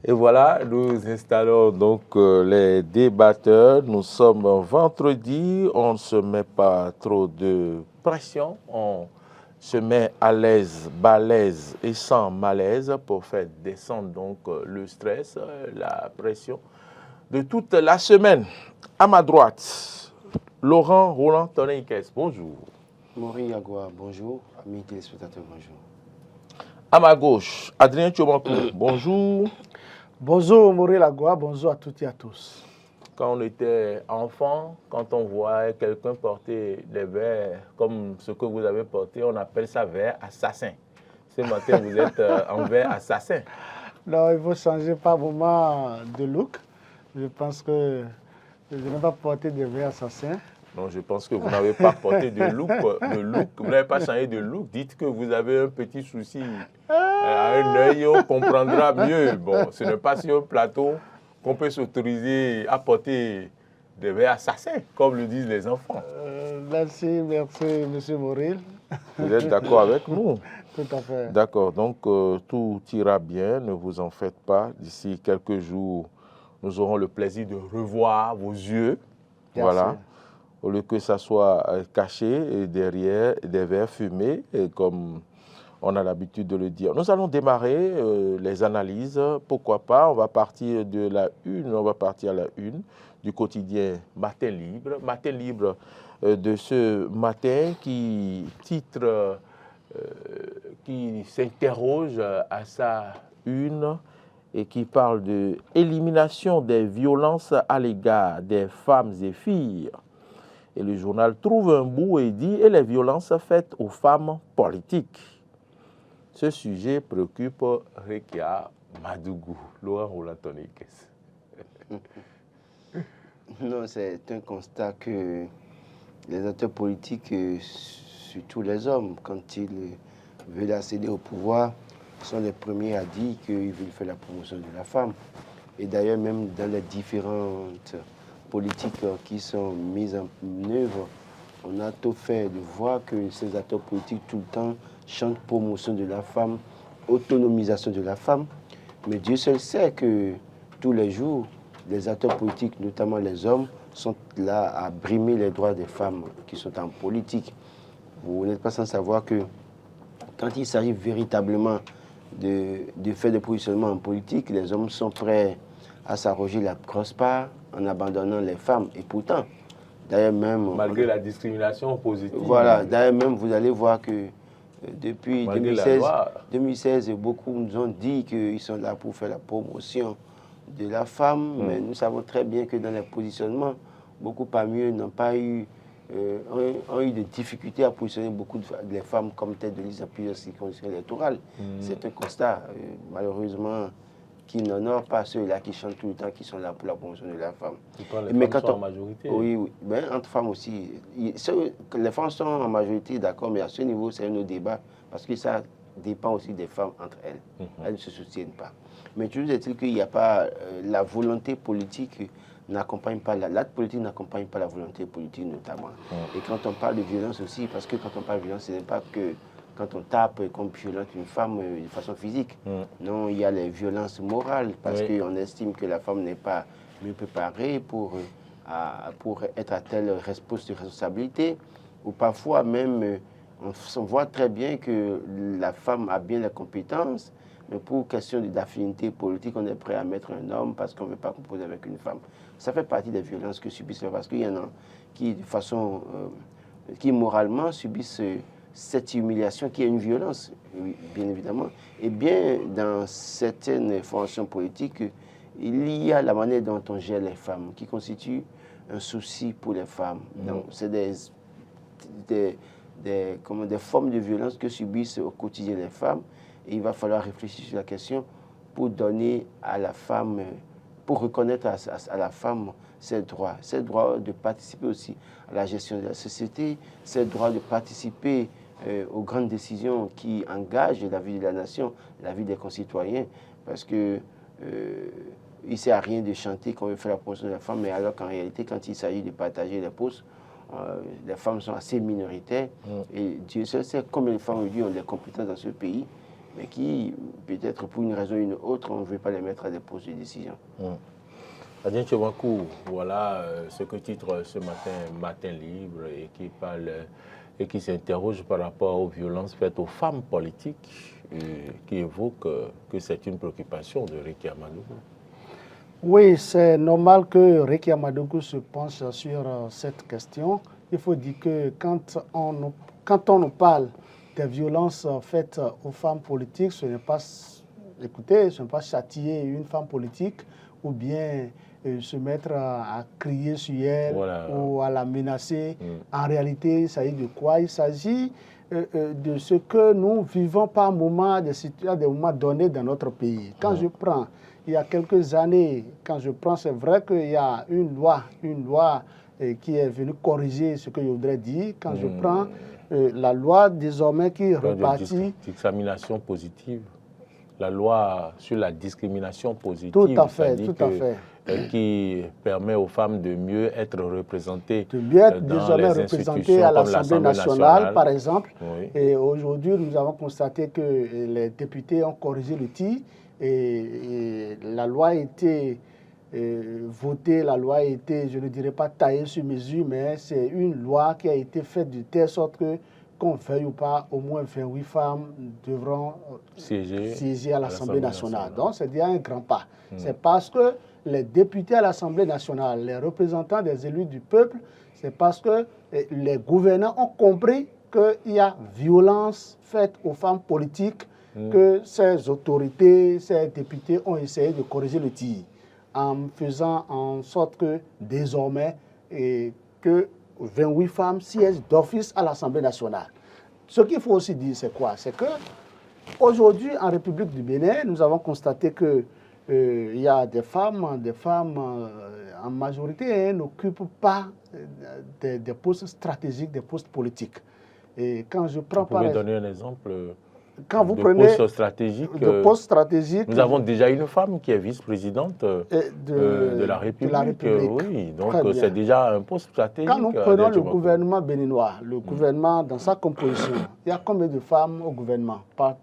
Et voilà, nous installons donc les débatteurs. Nous sommes vendredi, on ne se met pas trop de pression, on se met à l'aise, balèze et sans malaise pour faire descendre donc le stress, la pression de toute la semaine. À ma droite, Laurent Roland Tonneikes, bonjour. Maurice Yagua, bonjour. Amis téléspectateurs, bonjour. À ma gauche, Adrien Tchobankou, bonjour. Bonjour Maurice Yagua, bonjour à toutes et à tous. Quand on était enfant, quand on voit quelqu'un porter des verres comme ce que vous avez porté, on appelle ça verre assassin. Ce matin, vous êtes en verre assassin. Non, il faut changer par moment de look. Je pense que je n'ai pas porté de verre assassin. Non, je pense que vous n'avez pas porté de look. Vous n'avez pas changé de look. Dites que vous avez un petit souci à un œil, on comprendra mieux. Bon, ce n'est pas sur un plateau qu'on peut s'autoriser à porter des verres assassins, comme le disent les enfants. Merci, M. Maurice. Vous êtes d'accord avec nous? Tout à fait. D'accord, donc tout ira bien, ne vous en faites pas. D'ici quelques jours, nous aurons le plaisir de revoir vos yeux. Bien voilà. sûr. Au lieu que ça soit caché et derrière des verres fumés, et comme on a l'habitude de le dire. Nous allons démarrer les analyses. Pourquoi pas? On va partir de la une, on va partir à la une du quotidien Matin Libre. Matin Libre de ce matin qui titre, qui s'interroge à sa une et qui parle de élimination des violences à l'égard des femmes et filles. Et le journal trouve un bout et dit « Et les violences faites aux femmes politiques ». Ce sujet préoccupe Rekia Madougou. Laurent Roland Tonneikes. Non, c'est un constat que les acteurs politiques, surtout les hommes, quand ils veulent accéder au pouvoir, sont les premiers à dire qu'ils veulent faire la promotion de la femme. Et d'ailleurs, même dans les différentes politiques qui sont mises en œuvre, on a tout fait de voir que ces acteurs politiques tout le temps chantent promotion de la femme, autonomisation de la femme. Mais Dieu seul sait que tous les jours, les acteurs politiques, notamment les hommes, sont là à brimer les droits des femmes qui sont en politique. Vous n'êtes pas sans savoir que quand il s'agit véritablement de faire des positionnements en politique, les hommes sont prêts à s'arroger la grosse part en abandonnant les femmes. Et pourtant, d'ailleurs même... Malgré la discrimination positive. Voilà, d'ailleurs même vous allez voir que depuis 2016, beaucoup nous ont dit qu'ils sont là pour faire la promotion de la femme, mais nous savons très bien que dans les positionnements, beaucoup parmi eux n'ont pas eu, ont eu des difficultés à positionner beaucoup de femmes comme tête de liste à plusieurs circonscriptions électorales. C'est un constat, malheureusement, qui n'honore pas ceux-là qui chantent tout le temps, qui sont là pour la promotion de la femme. Les femmes sont en majorité. Oui, oui. Ben, entre femmes aussi. Les femmes sont en majorité, d'accord, mais à ce niveau, c'est un autre débat, parce que ça dépend aussi des femmes entre elles. Elles ne se soutiennent pas. Mais toujours est-il qu'il n'y a pas la volonté politique n'accompagne pas, l'acte politique n'accompagne pas la volonté politique notamment. Et quand on parle de violence aussi, parce que quand on parle de violence, ce n'est pas que quand on tape comme violente une femme de façon physique. Non, il y a les violences morales, parce qu'on estime que la femme n'est pas mieux préparée pour être à telle poste de responsabilité, ou parfois même, on voit très bien que la femme a bien les compétences, mais pour question d'affinité politique, on est prêt à mettre un homme parce qu'on ne veut pas composer avec une femme. Ça fait partie des violences que subissent les femmes, parce qu'il y en a qui, de façon, qui moralement subissent cette humiliation qui est une violence, bien évidemment. Et bien, dans certaines formations politiques, il y a la manière dont on gère les femmes, qui constitue un souci pour les femmes. Donc, c'est des formes de violence que subissent au quotidien les femmes. Et il va falloir réfléchir sur la question pour donner à la femme, pour reconnaître à la femme ses droits de participer aussi à la gestion de la société, ses droits de participer aux grandes décisions qui engagent la vie de la nation, la vie des concitoyens, parce que il ne sert à rien de chanter qu'on veut faire la promotion de la femme, mais alors qu'en réalité, quand il s'agit de partager les postes, les femmes sont assez minoritaires, et Dieu seul sait combien de femmes aujourd'hui ont des compétences dans ce pays, mais qui, peut-être pour une raison ou une autre, on ne veut pas les mettre à des postes de décision. Adrien Tchouakou, voilà ce que titre ce matin Matin Libre et qui parle et qui s'interroge par rapport aux violences faites aux femmes politiques et qui évoque que c'est une préoccupation de Réki Amadougou. Oui, c'est normal que Réki Amadougou se penche sur cette question. Il faut dire que quand on nous parle des violences faites aux femmes politiques, ce n'est pas, écoutez, ce n'est pas châtier une femme politique ou bien se mettre à crier sur elle ou à la menacer. En réalité, il s'agit de quoi? Il s'agit de ce que nous vivons par moments, à des moments donnés dans notre pays. Quand je prends, il y a quelques années, c'est vrai qu'il y a une loi qui est venue corriger ce que je voudrais dire. Quand je prends la loi désormais qui repartit... Discrimination positive. La loi sur la discrimination positive. Tout à fait. Qui permet aux femmes de mieux être représentées. De mieux être désormais représentées à l'Assemblée nationale, par exemple. Oui. Et aujourd'hui, nous avons constaté que les députés ont corrigé le tir et la loi a été votée, la loi a été, je ne dirais pas taillée sur mesure, mais c'est une loi qui a été faite de telle sorte que, qu'on veuille ou pas, au moins 28 femmes devront siéger à l'Assemblée nationale. Donc, c'est déjà un grand pas. C'est parce que les députés à l'Assemblée nationale, les représentants des élus du peuple, c'est parce que les gouvernants ont compris qu'il y a violence faite aux femmes politiques, que ces autorités, ces députés ont essayé de corriger le tir en faisant en sorte que désormais, que 28 femmes siègent d'office à l'Assemblée nationale. Ce qu'il faut aussi dire, c'est quoi? C'est que aujourd'hui, en République du Bénin, nous avons constaté que il y a des femmes en majorité n'occupent pas des postes stratégiques, des postes politiques. Et quand je prends par exemple... Vous pouvez donner un exemple de poste stratégique, nous avons déjà une femme qui est vice-présidente de la République. Oui, donc c'est déjà un poste stratégique. Quand nous prenons le gouvernement béninois, le gouvernement dans sa composition, il y a combien de femmes au gouvernement? Oui,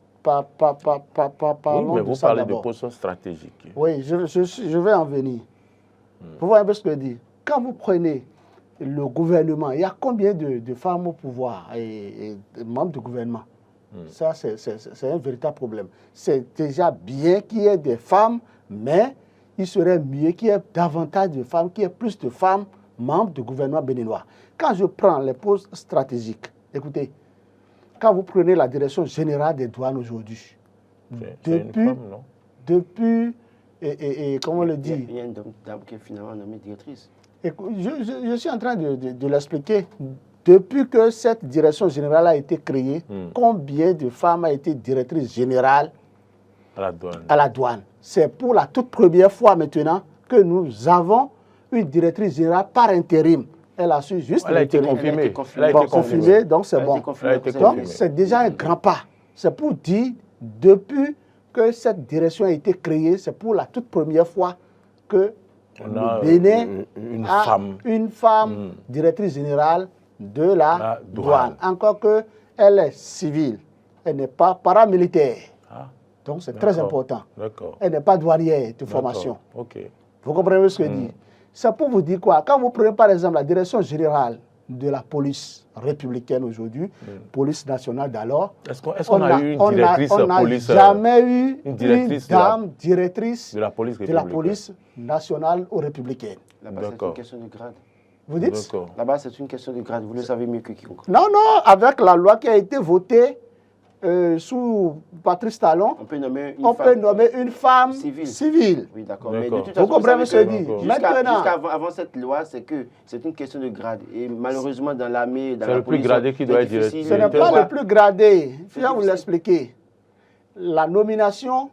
mais vous parlez de postes stratégiques. Oui, je vais en venir. Vous voyez un peu ce que je dis. Quand vous prenez le gouvernement, il y a combien de femmes au pouvoir et membres du gouvernement? Ça, c'est un véritable problème. C'est déjà bien qu'il y ait des femmes, mais il serait mieux qu'il y ait davantage de femmes, qu'il y ait plus de femmes membres du gouvernement béninois. Quand je prends les postes stratégiques, écoutez, quand vous prenez la direction générale des douanes aujourd'hui, depuis, comment on le dit? Il y a une dame qui est finalement nommée directrice. Je suis en train de l'expliquer. Depuis que cette direction générale a été créée, combien de femmes ont été directrices générales à la douane? C'est pour la toute première fois maintenant que nous avons une directrice générale par intérim. Elle a su juste confirmée. Donc c'est bon. Donc c'est déjà un grand pas. C'est pour dire, depuis que cette direction a été créée, c'est pour la toute première fois que le Bénin a une femme directrice générale de la douane. Encore qu'elle est civile, elle n'est pas paramilitaire. Donc c'est très important. Elle n'est pas douanière de formation. Vous comprenez ce que je dis? C'est pour vous dire quoi? Quand vous prenez par exemple la direction générale de la police républicaine aujourd'hui, police nationale d'alors, est-ce qu'on a eu une directrice police? On n'a jamais eu une dame directrice de la police nationale ou républicaine. Là-bas, c'est une question de grade. Vous dites? Là-bas, c'est une question de grade. Vous le savez mieux que quiconque. Non, avec la loi qui a été votée sous Patrice Talon, on peut nommer une femme civile. Oui, d'accord. Mais de toute façon, vous comprenez ce que je dis? Jusqu'avant cette loi, c'est une question de grade. Et malheureusement, dans l'armée, dans la police... C'est le plus gradé qui doit être directeur. Ce n'est pas le plus gradé. Je vais vous l'expliquer. La nomination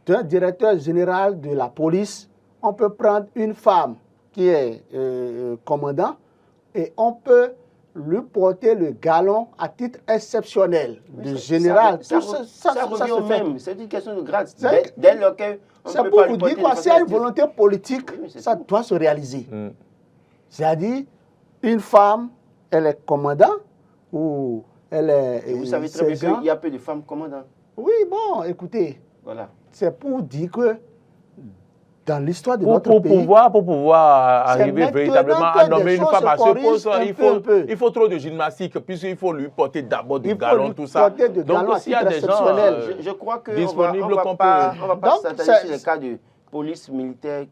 d'un directeur général de la police, on peut prendre une femme qui est commandant et on peut lui porter le galon à titre exceptionnel de général. Ça revient au même. C'est une question de grade. Dès lequel c'est pour vous dire quoi, s'il y a une volonté politique, ça doit se réaliser. C'est-à-dire, une femme, elle est commandant ou elle est... Et vous savez très bien qu'il y a peu de femmes commandantes. Oui, bon, écoutez, voilà. C'est pour dire que dans l'histoire de notre pays... Pour pouvoir arriver véritablement à nommer une femme à ce poste, il faut trop de gymnastique, puisqu'il faut lui porter d'abord du galon, tout ça. Donc, s'il y a des gens je crois qu'on disponibles ne va pas s'attarder sur les cas de police militaire,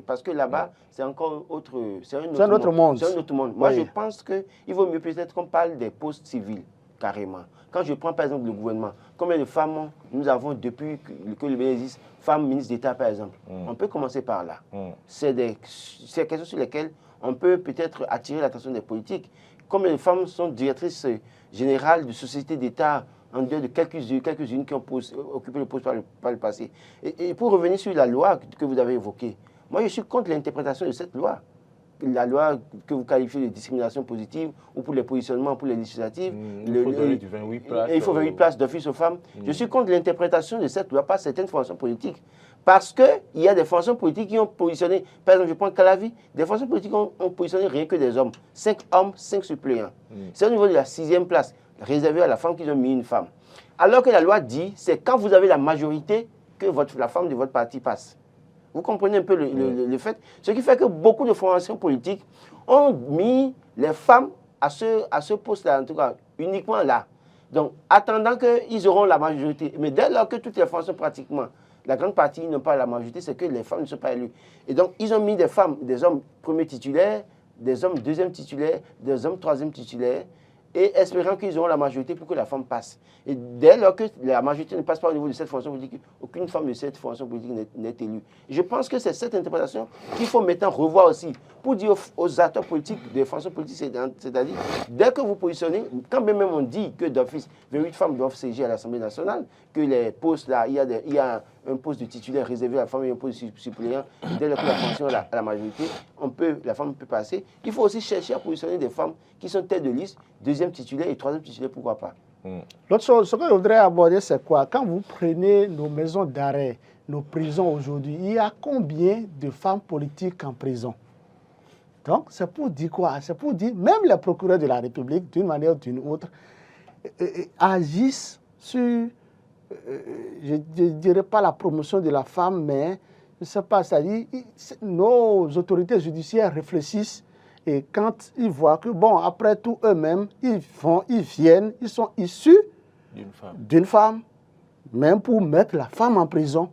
parce que là-bas, c'est encore autre... C'est un autre monde. C'est un autre monde. Moi, je pense qu'il vaut mieux peut-être qu'on parle des postes civils, carrément. Quand je prends par exemple le gouvernement, combien de femmes nous avons depuis que le pays existe, femmes ministres d'État par exemple. On peut commencer par là. C'est quelque chose sur lesquelles on peut peut-être attirer l'attention des politiques. Combien de femmes sont directrices générales de sociétés d'État en dehors de quelques-unes qui ont occupé le poste par le passé. Et pour revenir sur la loi que vous avez évoquée, moi je suis contre l'interprétation de cette loi. La loi que vous qualifiez de discrimination positive ou pour les positionnements, pour les législatives. Il faut donner du 28 places. Il faut 28 places d'office aux femmes. Je suis contre l'interprétation de cette loi par certaines formations politiques. Parce qu'il y a des formations politiques qui ont positionné, par exemple, je prends Calavi, des formations politiques ont positionné rien que des hommes. 5 hommes, 5 suppléants. C'est au niveau de la 6e place, réservée à la femme, qu'ils ont mis une femme. Alors que la loi dit, c'est quand vous avez la majorité que la femme de votre parti passe. Vous comprenez un peu le fait. Ce qui fait que beaucoup de formations politiques ont mis les femmes à ce poste-là, en tout cas, uniquement là. Donc, attendant qu'ils auront la majorité. Mais dès lors que toutes les formations, pratiquement, la grande partie n'ont pas la majorité, c'est que les femmes ne sont pas élues. Et donc, ils ont mis des femmes, des hommes premiers titulaires, des hommes deuxième titulaires, des hommes troisième titulaires, et espérant qu'ils auront la majorité pour que la femme passe. Et dès lors que la majorité ne passe pas au niveau de cette fonction politique, aucune femme de cette fonction politique n'est élue. Je pense que c'est cette interprétation qu'il faut maintenant revoir aussi, pour dire aux acteurs politiques des fonctions politiques, c'est-à-dire, dès que vous positionnez, quand même on dit que d'office, 28 femmes doivent siéger à l'Assemblée nationale, que les postes là, il y a un poste de titulaire réservé à la femme et un poste de suppléant, dès lors que la fonction à la majorité, la femme peut passer. Il faut aussi chercher à positionner des femmes qui sont têtes de liste, deuxième titulaire et troisième titulaire, pourquoi pas. L'autre chose, ce que je voudrais aborder, c'est quoi? Quand vous prenez nos maisons d'arrêt, nos prisons aujourd'hui, il y a combien de femmes politiques en prison? Donc, c'est pour dire quoi? C'est pour dire, même les procureurs de la République, d'une manière ou d'une autre, agissent sur, je ne dirais pas la promotion de la femme, mais je ne sais pas, c'est-à-dire, nos autorités judiciaires réfléchissent. Et quand ils voient que, bon, après tout, eux-mêmes, ils viennent, ils sont issus d'une femme, même pour mettre la femme en prison,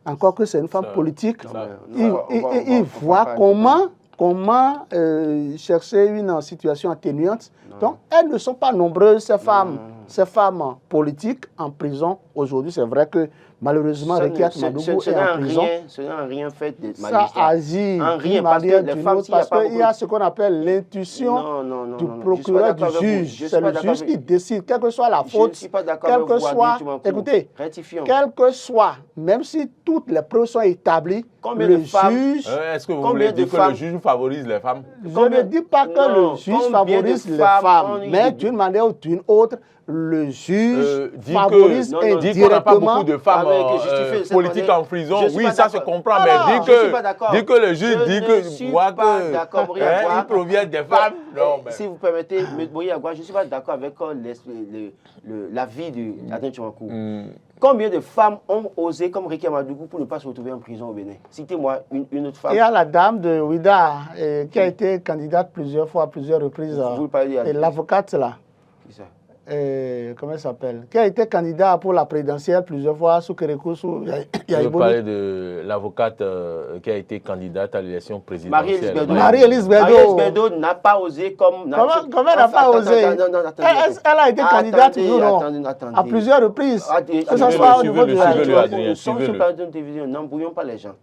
encore que c'est une femme politique, ils voient comment chercher une situation atténuante. Donc, elles ne sont pas nombreuses, ces femmes politiques en prison aujourd'hui. C'est vrai que malheureusement, Rekiat Madougou est en prison. Ce n'est rien fait de ça agit d'une manière d'une autre, parce qu'il y a ce qu'on appelle l'intuition du procureur, du juge. C'est le juge qui décide, quelle que soit la faute, quelle que soit, écoutez, quel que soit, même si toutes les preuves sont établies, le juge... Est-ce que vous voulez dire que le juge favorise les femmes? Je ne dis pas que le juge favorise les femmes, mais d'une manière ou d'une autre, le juge favorise indirectement. Dit qu'on n'a pas beaucoup de femmes politiques en prison. Oui, ça se comprend, mais dit que le juge dit que moi il provient des femmes. Si vous permettez, je ne suis pas d'accord avec l'avis d'Adrien Tchouankou. Combien de femmes ont osé, comme Rekiat Madougou, pour ne pas se retrouver en prison au Bénin? Citez-moi une autre femme. Il y a la dame de Ouida qui a été candidate plusieurs fois, à plusieurs reprises. Et l'avocate là. Qui ça? Comment elle s'appelle? Qui a été candidat pour la présidentielle plusieurs fois sous Kérékou, sous Yaïbouni. Vous parlez de l'avocate qui a été candidate à l'élection présidentielle. Marie-Élise Bédo. Marie-Élise Bédo n'a pas osé comme... Comment elle n'a pas osé? Elle a été candidate à plusieurs reprises. Que ce soit au niveau de la télévision. N'embrouillons pas les gens.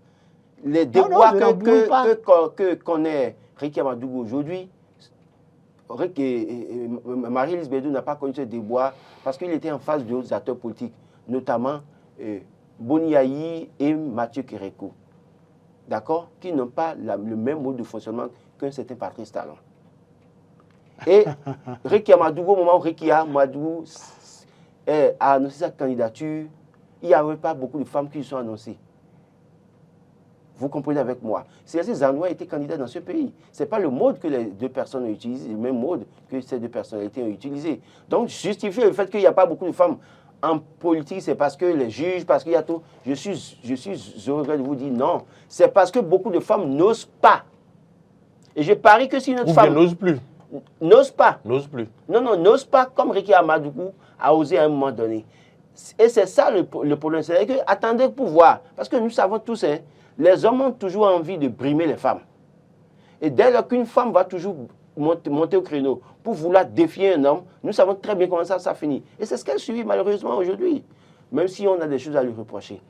Les déboires que connaît Rekiat Madougou aujourd'hui, Marie-Élise Bédo n'a pas connu ce déboire parce qu'il était en face d'autres acteurs politiques, notamment Boni Yayi et Mathieu Kérékou, d'accord, qui n'ont pas le même mode de fonctionnement qu'un certain Patrice Talon. Et Rekiat Madougou, au moment où Rekiat Madougou a annoncé sa candidature, il n'y avait pas beaucoup de femmes qui se sont annoncées. Vous comprenez avec moi. Serge Zanoua était candidat dans ce pays. Ce n'est pas le mode que les deux personnes ont utilisé, le même mode que ces deux personnalités ont utilisé. Donc, justifier le fait qu'il n'y a pas beaucoup de femmes en politique, c'est parce que les juges, parce qu'il y a tout. Je suis heureux de vous dire non. C'est parce que beaucoup de femmes n'osent pas. Et je parie que si notre femme... n'ose plus. N'ose pas. N'ose plus. Non, n'ose pas, comme Ricky Amadougou a osé à un moment donné. Et c'est ça le problème. C'est que, attendez pour voir. Parce que nous savons tous, hein, les hommes ont toujours envie de brimer les femmes. Et dès lors qu'une femme va toujours monter au créneau pour vouloir défier un homme, nous savons très bien comment ça finit. Et c'est ce qu'elle subit malheureusement aujourd'hui. Même si on a des choses à lui reprocher.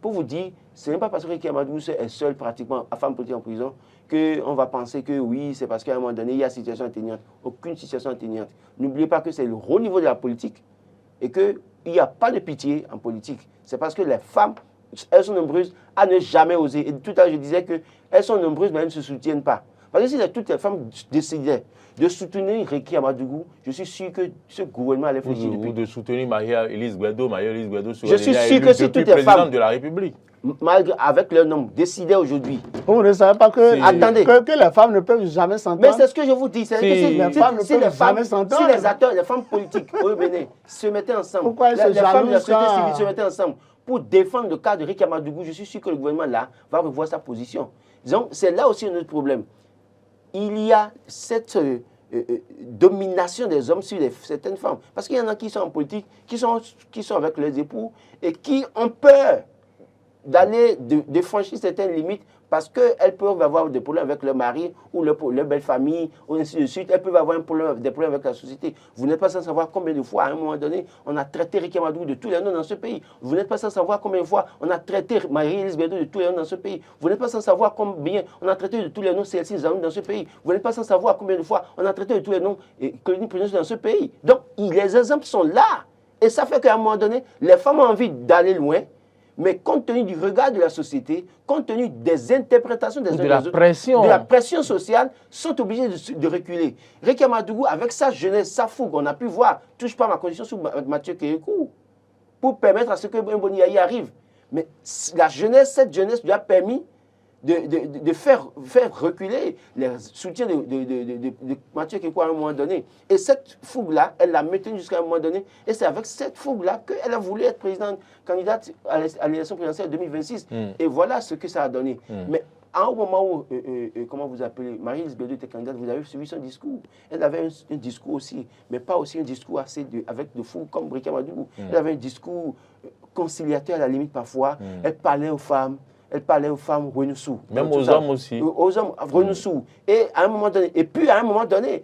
Pour vous dire, ce n'est pas parce que Ricky Amadougou est seul pratiquement à femme politique en prison qu'on va penser que oui, c'est parce qu'à un moment donné, il y a situation atteignante. Aucune situation atteignante. N'oubliez pas que c'est le haut niveau de la politique et qu'il n'y a pas de pitié en politique. C'est parce que les femmes, elles sont nombreuses à ne jamais oser. Et tout à l'heure, je disais qu'elles sont nombreuses, mais elles ne se soutiennent pas. Parce que si toutes les femmes décidaient de soutenir Ricky Amadougou, je suis sûr que ce gouvernement allait fléchir depuis. Ou de soutenir Marie-Élise Guédo. Je suis sûr que si toutes les femmes de la République, malgré avec leur nom, décidaient aujourd'hui. Vous ne savez pas que, attendez, que les femmes ne peuvent jamais s'entendre. Mais c'est ce que je vous dis. Si les femmes ne peuvent jamais s'entendre. Si les acteurs, les femmes politiques au Bénin se mettaient ensemble, pourquoi les femmes de la société civile se mettaient ensemble pour défendre le cas de Ricky Amadougou, je suis sûr que le gouvernement là va revoir sa position. Donc c'est là aussi notre problème. Il y a cette domination des hommes sur certaines femmes. Parce qu'il y en a qui sont en politique, qui sont avec leurs époux et qui ont peur d'aller, de franchir certaines limites parce qu'elles peuvent avoir des problèmes avec leur mari ou leur belle famille, ou ainsi de suite. Elles peuvent avoir des problèmes avec la société. Vous n'êtes pas sans savoir combien de fois, à un moment donné, on a traité Ricky Amadougou de tous les noms dans ce pays. Vous n'êtes pas sans savoir combien de fois on a traité Marie-Élise Guédo de tous les noms dans ce pays. Vous n'êtes pas sans savoir combien on a traité de tous les noms Cécile Zanou dans ce pays. Vous n'êtes pas sans savoir combien de fois on a traité de tous les noms Colonie Présidence dans ce pays. Donc, les exemples sont là. Et ça fait qu'à un moment donné, les femmes ont envie d'aller loin. Mais compte tenu du regard de la société, compte tenu des interprétations des uns des autres, de la pression sociale, sont obligés de reculer. Ricky Amadougou, avec sa jeunesse, sa fougue, on a pu voir, touche pas à ma condition sous Mathieu Kéhékou, pour permettre à ce que Mboni Yahi arrive. Mais la jeunesse, cette jeunesse lui a permis de faire reculer les soutiens de Mathieu Kéhékou à un moment donné. Et cette fougue-là, elle l'a maintenue jusqu'à un moment donné. Et c'est avec cette fougue-là qu'elle a voulu être candidate à l'élection présidentielle 2026. Et voilà ce que ça a donné. Mais à un moment où, comment vous appelez, Marie-Élise Guédo était candidate, vous avez suivi son discours. Elle avait un discours aussi, mais pas aussi un discours avec de fougue comme Ricky Amadougou. Elle avait un discours conciliateur à la limite parfois. Elle parlait aux femmes. Elle parlait aux femmes Renoussou. Même aux hommes aussi. Aux hommes Renoussou. Et à un moment donné,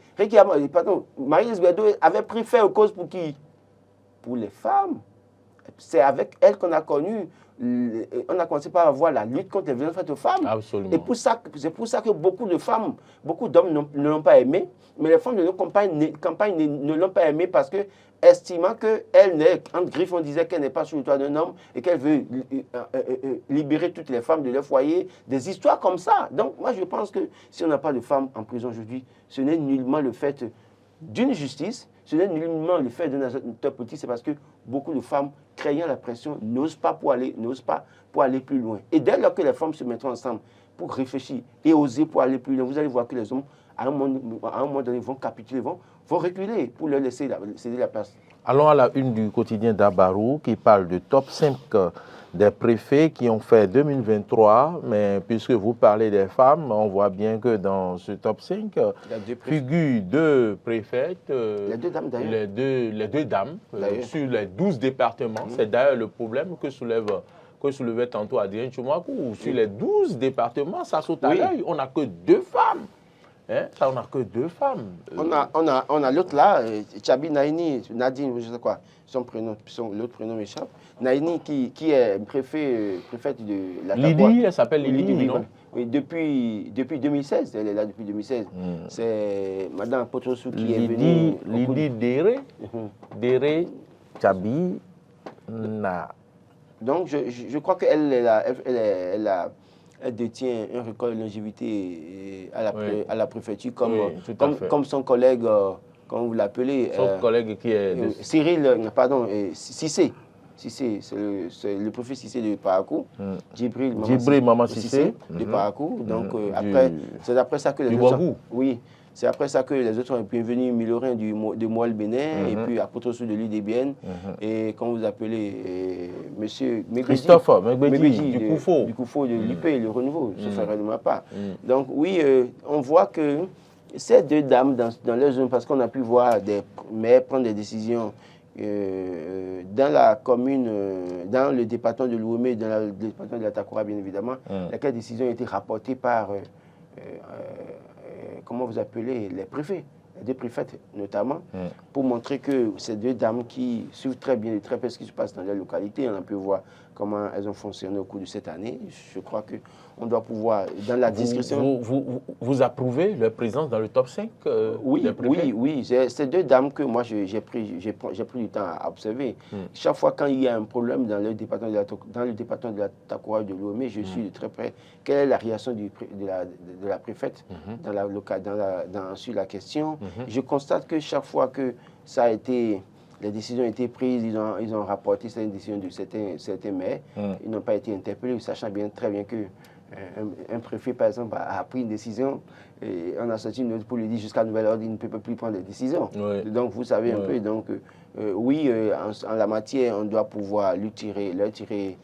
Marie-Élise Guédo avait pris fait aux causes pour qui? Pour les femmes. C'est avec elle qu'on a connu, on a commencé par avoir la lutte contre les violences faites aux femmes. Absolument. Et c'est pour ça que beaucoup de femmes, beaucoup d'hommes ne l'ont pas aimé, mais les femmes de nos campagnes ne l'ont pas aimé parce que estimant qu'elle n'est, entre griffes, on disait qu'elle n'est pas sous le toit d'un homme et qu'elle veut libérer toutes les femmes de leur foyer, des histoires comme ça. Donc, moi, je pense que si on n'a pas de femmes en prison aujourd'hui, ce n'est nullement le fait d'une justice, ce n'est nullement le fait d'un acteur politique, c'est parce que beaucoup de femmes, craignant la pression, n'osent pas pour aller plus loin. Et dès lors que les femmes se mettront ensemble pour réfléchir et oser pour aller plus loin, vous allez voir que les hommes, à un moment donné, vont capituler, vont reculer pour leur laisser céder la place. Allons à la une du quotidien d'Abarou qui parle du top 5 des préfets qui ont fait 2023. Mais puisque vous parlez des femmes, on voit bien que dans ce top 5 figurent deux préfètes, les deux dames d'ailleurs. Les deux dames sur les 12 départements. C'est d'ailleurs le problème que soulevait tantôt Adrien Tchoumakou. Sur les 12 départements, ça saute à l'œil. On n'a que 2 femmes. Hein? Ça, on n'a que 2 femmes. On a l'autre là, Tchabi Naini, Nadine, je sais quoi, l'autre prénom m'échappe. Naini qui est préfète de la Lydie, elle s'appelle Lydie, non? Oui, depuis 2016, elle est là depuis 2016. C'est Madame Potrosu qui est venue. Lydie Déré, Tchabi, Na. Donc je crois qu'elle elle détient un record de longévité à la préfecture, comme son collègue, comment vous l'appelez? Son collègue qui est... Cissé. Cissé, c'est le préfet Cissé de Parakou. Djibril Maman Cissé de Parakou. Donc, c'est après ça que les Ouagadougou. Oui. C'est après ça que les autres sont venus Milorin de Moelle Bénin, et puis à Potosu de l'Udébien, et quand vous appelez monsieur Christophe Megbedi, du Koufo, de l'IP, le renouveau, ce ferait de ma part. Donc oui, on voit que ces deux dames dans leur zone, parce qu'on a pu voir des maires prendre des décisions dans la commune, dans le département de l'Ouémé, dans le département de la Takoura, bien évidemment, laquelle décision a été rapportée par, comment vous appelez, les préfets, les deux préfètes notamment, pour montrer que ces deux dames qui suivent très bien et très peu ce qui se passe dans leur localité, on a pu voir comment elles ont fonctionné au cours de cette année. Je crois qu'on doit pouvoir, dans la discussion... Vous approuvez leur présence dans le top 5 Oui. C'est deux dames que moi, j'ai pris du temps à observer. Chaque fois quand il y a un problème dans le département de la Takoura de l'Ouémé, je suis de très près. Quelle est la réaction de la préfète sur la question? Je constate que chaque fois que ça a été... Les décisions ont été prises, ils ont rapporté certaines décisions de certains maires. Ils n'ont pas été interpellés, sachant très bien que un préfet, par exemple, a pris une décision et on a sorti une note pour lui dire jusqu'à nouvel ordre, il ne peut plus prendre des décisions. Donc, vous savez un peu. Donc, oui, en la matière, on doit pouvoir leur tirer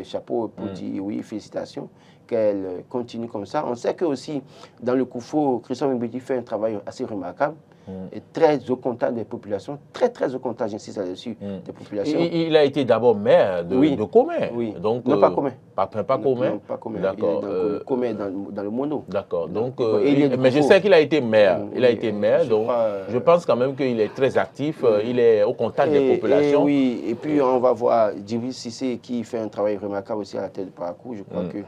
chapeau pour dire oui, félicitations, qu'elle continue comme ça. On sait que aussi, dans le Koufo, Christophe Megbedi fait un travail assez remarquable. Et très au contact des populations, très au contact, j'insiste là-dessus, des populations. Il a été d'abord maire de Comé. Oui. Donc, non, pas Comé. Pas Comé. Non, pas Comé. D'accord. Comé dans le mono. D'accord. Donc, mais je sais qu'il a été maire. Il a été maire, donc je pense quand même qu'il est très actif, il est au contact des populations. Oui, et puis on va voir Djibril Cissé qui fait un travail remarquable aussi à la tête de Parakou. Je crois que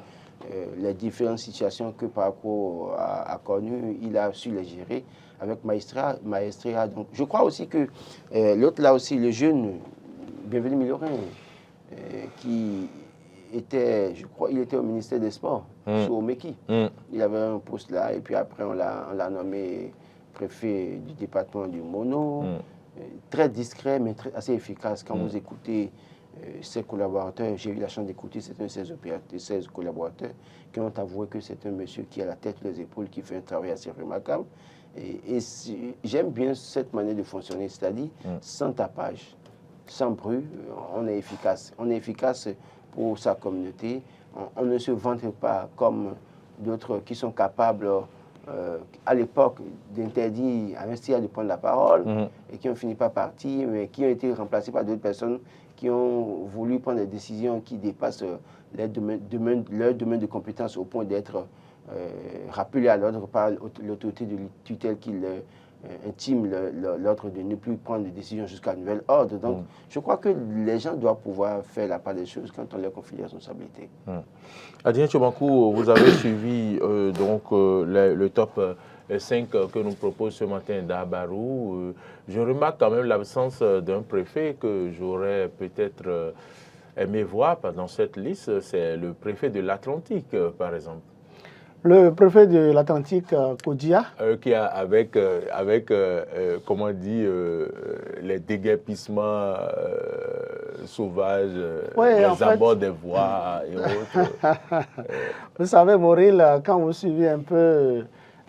les différentes situations que Parakou a connues, il a su les gérer avec maestria. Donc, je crois aussi que l'autre là aussi, le jeune Bienvenu Milorin, qui était, je crois, il était au ministère des Sports, au Meki. Il avait un poste là, et puis après on l'a nommé préfet du département du Mono. Très discret, mais assez efficace. Quand vous écoutez ses collaborateurs, j'ai eu la chance d'écouter certains de ses collaborateurs qui ont avoué que c'est un monsieur qui a la tête, les épaules, qui fait un travail assez remarquable. Et j'aime bien cette manière de fonctionner, c'est-à-dire sans tapage, sans bruit, on est efficace. On est efficace pour sa communauté. On ne se vante pas comme d'autres qui sont capables, à l'époque, d'interdire à un style de prendre la parole et qui ont fini par partir, mais qui ont été remplacés par d'autres personnes qui ont voulu prendre des décisions qui dépassent leur domaine de compétence au point d'être rappelé à l'ordre par l'autorité de tutelle qui intime l'ordre de ne plus prendre de décisions jusqu'à nouvel ordre. Donc, je crois que les gens doivent pouvoir faire la part des choses quand on leur confie les responsabilités. Adrien Tchobankou, vous avez suivi le top 5 que nous propose ce matin d'Abarou. Je remarque quand même l'absence d'un préfet que j'aurais peut-être aimé voir dans cette liste. C'est le préfet de l'Atlantique, par exemple. Le préfet de l'Atlantique, Kodia. Qui a avec comment on dit, les déguerpissements sauvages, les abords des voies et autres. Vous savez, Mauril, quand vous suivez un peu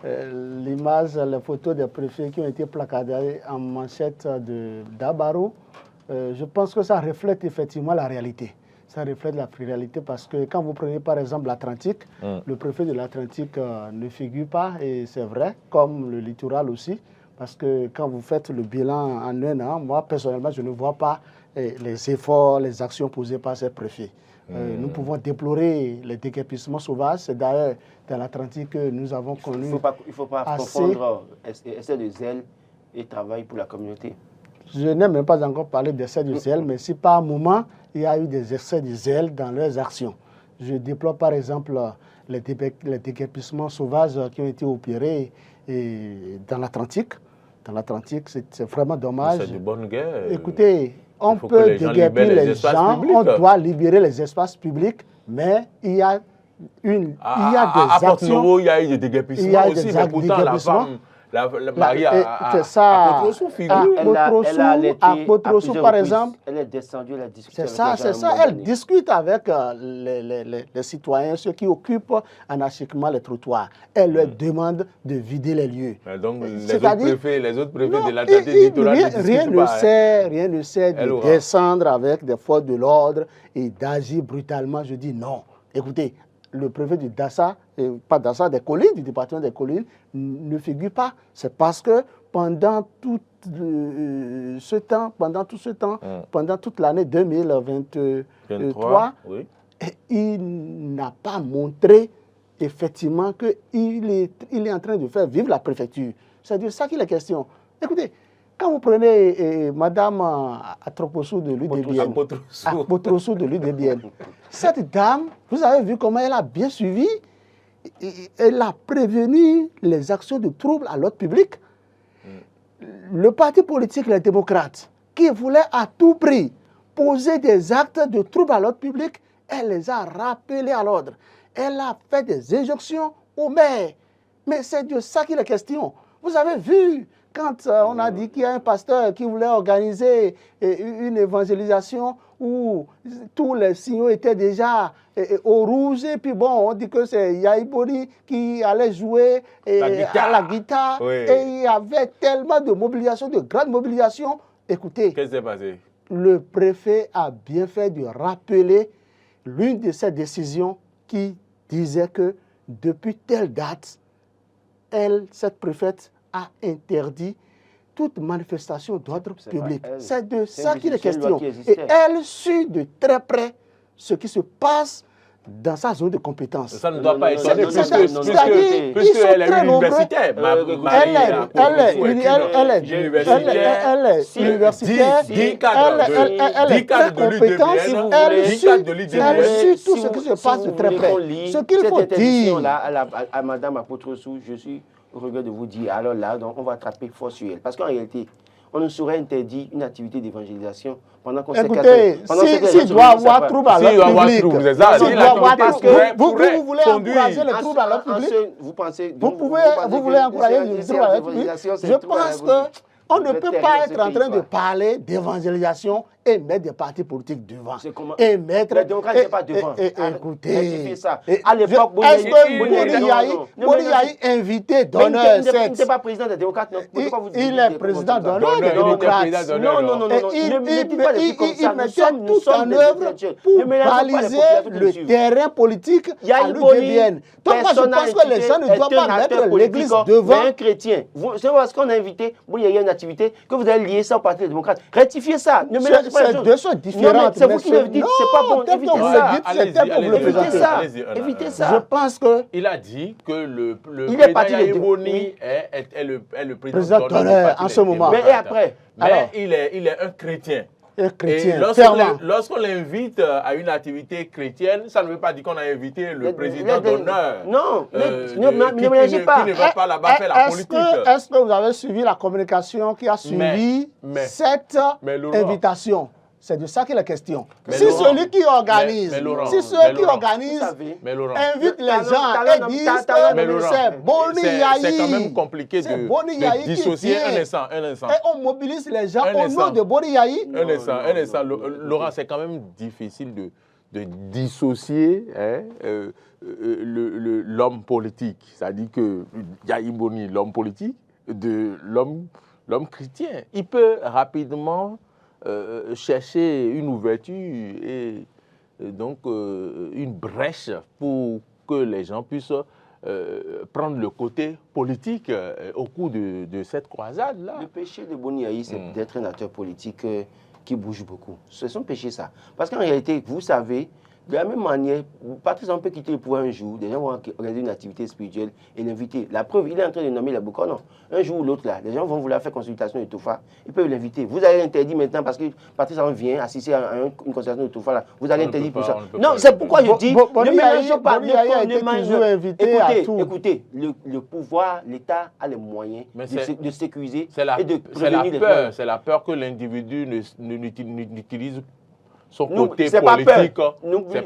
l'image, les photos des préfets qui ont été placardées en manchette d'Abarou, je pense que ça reflète effectivement la réalité. Ça reflète la réalité parce que quand vous prenez par exemple l'Atlantique, le préfet de l'Atlantique ne figure pas, et c'est vrai, comme le littoral aussi, parce que quand vous faites le bilan en un an, moi personnellement je ne vois pas les efforts, les actions posées par ces préfets. Nous pouvons déplorer les déguerpissements sauvages, c'est d'ailleurs dans l'Atlantique que nous avons connu. Il ne faut pas confondre essai de zèle et travail pour la communauté. Je n'ai même pas encore parlé d'essais de zèle, mais si par moment, il y a eu des excès de zèle dans leurs actions. Je déplore par exemple les déguerpissements sauvages qui ont été opérés dans l'Atlantique. Dans l'Atlantique, c'est vraiment dommage. C'est de bonne guerre. Écoutez, on peut déguerpir les gens, on doit libérer les espaces publics, mais il y a des actions. À Porto-Novo, il y a eu des déguerpissements aussi, mais pourtant mariée à Potrossou figure. À Potrossou, par exemple. Elle est descendue, elle a discuté. C'est ça. Elle discute avec les citoyens, ceux qui occupent anarchiquement les trottoirs. Elle leur demande de vider les lieux. Donc les autres préfets de l'Atlantique littoral rien ne sert de descendre avec des forces de l'ordre et d'agir brutalement. Je dis non. Écoutez, le préfet du Dassa, pas Dassa, des collines, du département des collines, ne figure pas. C'est parce que pendant tout ce temps, pendant toute l'année 2023, il n'a pas montré effectivement qu'il est en train de faire vivre la préfecture. C'est de ça qu'il est question. Écoutez, quand vous prenez Madame Atropossou de l'UDBN, cette dame, vous avez vu comment elle a bien suivi, elle a prévenu les actions de troubles à l'ordre public. Le parti politique, les démocrates, qui voulait à tout prix poser des actes de troubles à l'ordre public, elle les a rappelés à l'ordre. Elle a fait des injonctions aux maires. Mais c'est de ça qu'il est question. Vous avez vu, quand on a dit qu'il y a un pasteur qui voulait organiser une évangélisation où tous les signaux étaient déjà au rouge, et puis bon, on dit que c'est Yaïbori qui allait jouer à la guitare, et il y avait tellement de mobilisation, de grande mobilisation. Écoutez, qu'est-ce qui s'est passé? Le préfet a bien fait de rappeler l'une de ses décisions qui disait que depuis telle date, cette préfète a interdit toute manifestation d'ordre public. C'est de ça qu'il est question. Et elle suit de très près ce qui se passe dans sa zone de compétence. Ça ne doit pas étonner, puisqu'elle est universitaire. Elle est universitaire, elle est très compétente, elle suit tout ce qui se passe de très près. Ce qu'il faut dire à Madame Apotrossou, je suis au regret de vous dire, alors là, donc, on va attraper fort sur elle. Parce qu'en réalité, on ne saurait interdire une activité d'évangélisation pendant qu'on sait écoutez, s'il doit avoir trouble à l'ordre public, vous voulez encourager le trouble à l'ordre public, vous voulez encourager le trouble à l'ordre public, je pense qu'on ne peut pas être en train de parler d'évangélisation et mettre des partis politiques devant. Et mettre... Les démocrates n'étaient pas devant. Écoutez, à l'époque, est-ce que Boni Yahi invité d'honneur? Il n'était pas président des démocrates. Il est président d'honneur des démocrates. Non. Il mettait tout en œuvre pour baliser le terrain politique à l'UDBN. Donc moi, je pense que les gens ne doivent pas mettre l'église devant. Un chrétien. C'est parce qu'on a invité Boni Yahi à une activité que vous allez lier ça au parti des démocrates. Rectifiez ça. C'est deux choses différentes. C'est vous qui le dites, c'est pas bon. Évitez ça. Évitez ça. Je pense que... Il a dit que le président Yahi est le président d'honneur en ce moment. Mais et après? Mais il est un chrétien. Et lorsqu'on l'invite à une activité chrétienne, ça ne veut pas dire qu'on a invité le président d'honneur. Non, ne mélangez pas. Qui ne va pas là-bas faire la politique. Est-ce que vous avez suivi la communication qui a suivi cette invitation? C'est de ça qu'il est question. Si celui qui organise, invite les gens et disent que c'est Boni Yahi. C'est quand même compliqué de dissocier un instant. Et on mobilise les gens au nom de Boni Yahi. Un instant. Laurent, c'est quand même difficile de dissocier l'homme politique. C'est-à-dire que Yahi Boni, l'homme politique, de l'homme chrétien. Il peut rapidement chercher une ouverture et donc une brèche pour que les gens puissent prendre le côté politique au cours de cette croisade-là. Le péché de Boni Yahi, c'est d'être un acteur politique qui bouge beaucoup. C'est son péché, ça. Parce qu'en réalité, vous savez, de la même manière, Patrice on peut quitter le pouvoir un jour, des gens vont organiser une activité spirituelle et l'inviter. La preuve, il est en train de nommer la Boukono. Un jour ou l'autre, là, les gens vont vouloir faire consultation de Toufa. Ils peuvent l'inviter. Vous allez l'interdire maintenant parce que Patrice on vient assister à une consultation de Toufa. Là. Vous allez interdire pour ça. Non, c'est pourquoi je dis, ne mélangeons pas. Écoutez, le pouvoir, l'État a les moyens de sécuriser et de prévenir les gens. C'est la peur que l'individu n'utilise son côté politique. C'est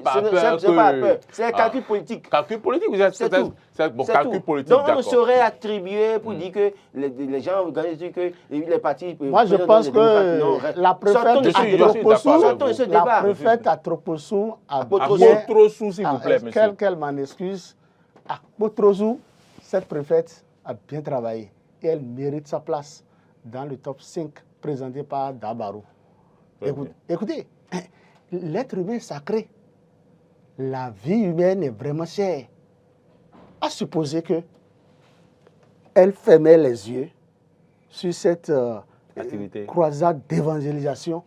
pas peur. C'est un calcul politique. Calcul politique, c'est bon, calcul politique. Donc, on saurait attribuer pour dire que les gens organisent que les partis. Moi, je pense que la préfète à Tropossou a Potrosou, s'il vous plaît, monsieur. Qu'elle m'en excuse. À Potrosou, cette préfète a bien travaillé et elle mérite sa place dans le top 5 présenté par Dabarou. Écoutez, l'être humain est sacré. La vie humaine est vraiment chère. À supposer que elle fermait les yeux sur cette croisade d'évangélisation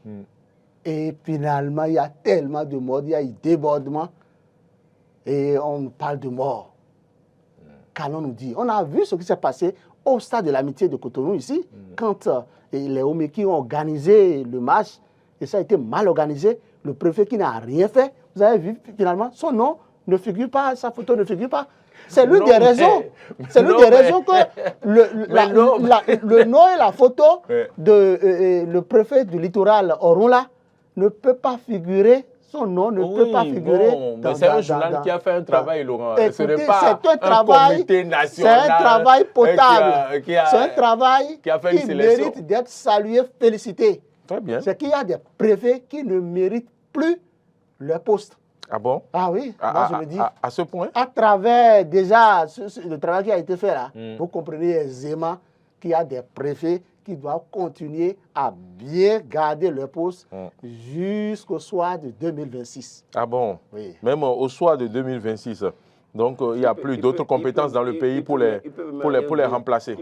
et finalement il y a tellement de morts, il y a eu débordement et on parle de mort. Qu'allons nous dire? On a vu ce qui s'est passé au stade de l'amitié de Cotonou ici, quand les Omeki ont organisé le match et ça a été mal organisé, le préfet qui n'a rien fait, vous avez vu finalement, son nom ne figure pas, sa photo ne figure pas. C'est l'une des raisons. C'est l'une des raisons que le nom et la photo de le préfet du littoral Orunla ne peut pas figurer. Son nom ne peut pas figurer. C'est un journal qui a fait un travail, Laurent. Ce n'est pas un comité national. C'est un travail potable. C'est un travail qui mérite d'être salué, félicité. Très bien. C'est qu'il y a des préfets qui ne méritent plus leur poste. Ah bon? Ah oui, moi je me dis. À ce point? À travers déjà le travail qui a été fait là, vous comprenez aisément qu'il y a des préfets qui doivent continuer à bien garder leur poste jusqu'au soir de 2026. Ah bon? Oui. Même au soir de 2026. Donc il n'y a plus d'autres compétences dans le pays pour les remplacer.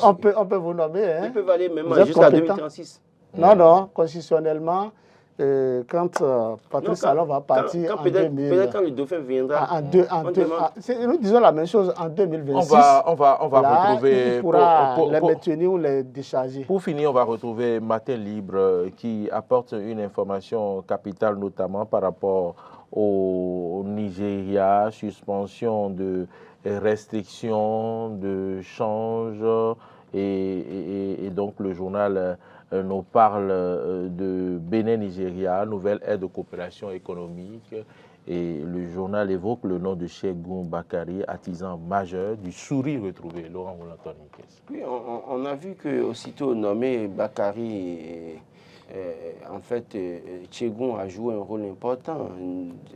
On peut vous nommer. Hein? Ils peuvent aller même jusqu'à 2036. Non, constitutionnellement, quand Patrice Talon va partir en 2000... Peut-être quand le dauphin viendra... nous disons la même chose en 2026. On va retrouver... Il pourra les maintenir ou les décharger. Pour finir, on va retrouver Matin Libre qui apporte une information capitale, notamment par rapport au Nigeria, suspension de restrictions de change et donc le journal nous parle de Bénin-Nigeria, nouvelle aide de coopération économique et le journal évoque le nom de Chegoum Bakari, artisan majeur du sourire retrouvé. Laurent Moulanton. Oui, on a vu qu'aussitôt nommé Bakari, en fait, Chegoum a joué un rôle important.